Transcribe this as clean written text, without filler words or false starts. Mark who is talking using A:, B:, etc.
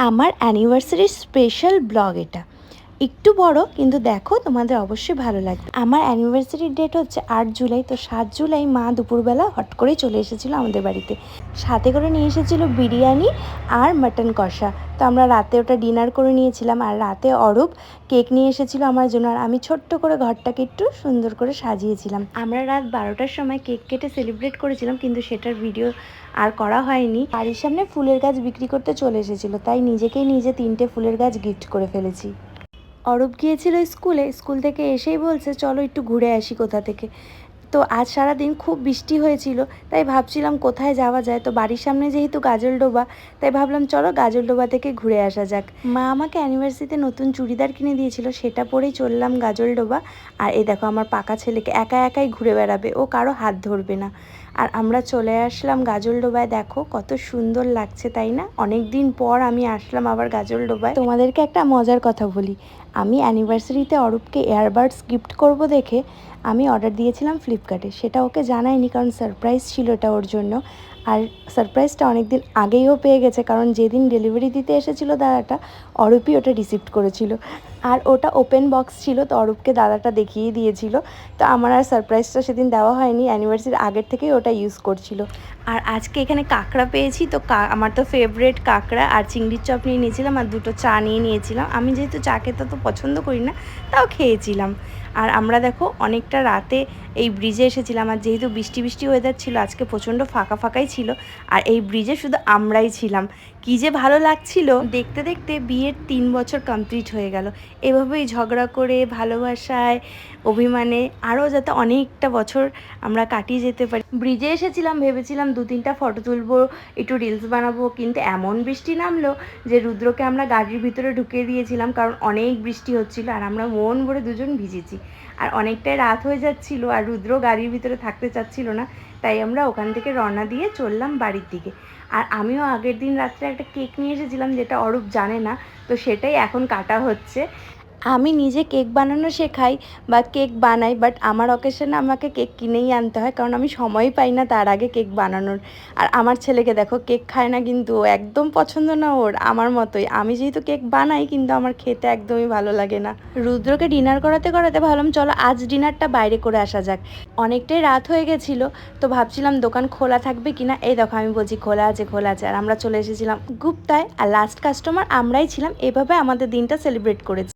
A: আমার অ্যানিভার্সারির special blog এটা। একটু বড়, কিন্তু দেখো তোমাদের অবশ্যই ভালো লাগবে। আমার অ্যানিভার্সারির ডেট হচ্ছে 8 জুলাই। তো 7 জুলাই মা দুপুরবেলা হট করেই চলে এসেছিলো আমাদের বাড়িতে। সাথে করে নিয়ে এসেছিলো বিরিয়ানি আর মাটন কষা। তো আমরা রাতে ওটা ডিনার করে নিয়েছিলাম। আর রাতে অরূপ কেক নিয়ে এসেছিলো আমার জন্য, আর আমি ছোট্ট করে ঘরটাকে একটু সুন্দর করে সাজিয়েছিলাম। আমরা রাত 12টার সময় কেক কেটে সেলিব্রেট করেছিলাম, কিন্তু সেটার ভিডিও আর করা হয়নি। বাড়ির সামনে ফুলের গাছ বিক্রি করতে চলে এসেছিলো, তাই নিজেকেই নিজে 3টে ফুলের গাছ গিফট করে ফেলেছি। অরূপ গিয়েছিল স্কুল থেকে এসেই বলছে চলো একটু ঘুরে আসি কোথা থেকে। তো আজ সারাদিন খুব বৃষ্টি হয়েছিল, তাই ভাবছিলাম কোথায় যাওয়া যায়। তো বাড়ির সামনে যেহেতু গাজলডোবা, তাই ভাবলাম চলো গাজলডোবা থেকে ঘুরে আসা যাক। মা আমাকে অ্যানিভার্সারিতে নতুন চুড়িদার কিনে দিয়েছিল, সেটা পরেই চললাম গাজলডোবা। আর এই দেখো আমার পাকা ছেলেকে একাই ঘুরে বেড়াবে, ও কারো হাত ধরবে না। আর আমরা চলে আসলাম গাজলডোবায়। দেখো কত সুন্দর লাগছে, তাই না? অনেক দিন পর আমি আসলাম আবার গাজলডোবায়। তোমাদেরকে একটা মজার কথা বলি, আমি অ্যানিভার্সারিতে অরূপকে এয়ারবাডস গিফট করব দেখে আমি অর্ডার দিয়েছিলাম ফ্লিপকার্টে। সেটা ওকে জানাইনি, কারণ সারপ্রাইজ ছিল এটা ওর জন্য। আর সারপ্রাইজটা অনেক দিন আগেইও পেয়ে গেছে, কারণ যেদিন ডেলিভারি দিতে এসেছিলো দাদাটা, অরূপই ওটা রিসিভ করেছিল। আর ওটা ওপেন বক্স ছিল, তো অরূপকে দাদাটা দেখিয়ে দিয়েছিল। তো আমার আর সারপ্রাইজটা সেদিন দেওয়া হয়নি, অ্যানিভার্সারির আগের থেকেই ওটা ইউজ করছিল। আর আজকে এখানে কাঁকড়া পেয়েছি, তো আমার তো ফেভারেট কাঁকড়া আর চিংড়ির চপ নিয়ে নিয়েছিলাম, আর 2টো চা নিয়ে নিয়েছিলাম। আমি যেহেতু চা খেতে তো পছন্দ করি না, তাও খেয়েছিলাম। আর আমরা দেখো অনেকটা রাতে এই ব্রিজে এসেছিলাম, আর যেহেতু বৃষ্টি ওয়েদার ছিল, আজকে প্রচণ্ড ফাঁকাই ছিল। আর এই ব্রিজে শুধু আমরাই ছিলাম, কী যে ভালো লাগছিল। দেখতে দেখতে বিয়ের 3 বছর কমপ্লিট হয়ে গেল। এভাবেই ঝগড়া করে, ভালোবাসায়, অভিমানে আরও যাতে অনেকটা বছর আমরা কাটিয়ে যেতে পারি। ব্রিজে এসেছিলাম, ভেবেছিলাম 2-3টা ফটো তুলবো, একটু রিলস বানাবো, কিন্তু এমন বৃষ্টি নামলো যে রুদ্রকে আমরা গাড়ির ভিতরে ঢুকিয়ে দিয়েছিলাম, কারণ অনেক বৃষ্টি হচ্ছিল। আর আমরা মন ভরে দুজন ভিজেছি। আর অনেকটাই রাত হয়ে যাচ্ছিল, আর রুদ্র গাড়ির ভিতরে থাকতে চাচ্ছিল না, তাই আমরা ওখান থেকে রওনা দিয়ে চললাম বাড়ির দিকে। আর আমিও আগের দিন রাত্রে একটা কেক নিয়ে এসেছিলাম, যেটা অরূপ জানে না, তো সেটাই এখন কাটা হচ্ছে। আমি নিজে কেক বানানো শেখাই বা কেক বানাই, বাট আমার অকেশনে আমাকে কেক কিনেই আনতে হয়, কারণ আমি সময়ই পাই না তার আগে কেক বানানোর। আর আমার ছেলেকে দেখো, কেক খায় না, কিন্তু একদম পছন্দ না ওর, আমার মতোই। আমি যেহেতু কেক বানাই, কিন্তু আমার খেতে একদমই ভালো লাগে না। রুদ্রকে ডিনার করাতে ভাবলাম চলো আজ ডিনারটা বাইরে করে আসা যাক। অনেকটাই রাত হয়ে গেছিলো, তো ভাবছিলাম দোকান খোলা থাকবে কিনা। এই দেখো আমি বলছি খোলা আছে। আর আমরা চলে এসেছিলাম গুপ্তায়, আর লাস্ট কাস্টমার আমরাই ছিলাম। এভাবে আমাদের দিনটা সেলিব্রেট করেছি।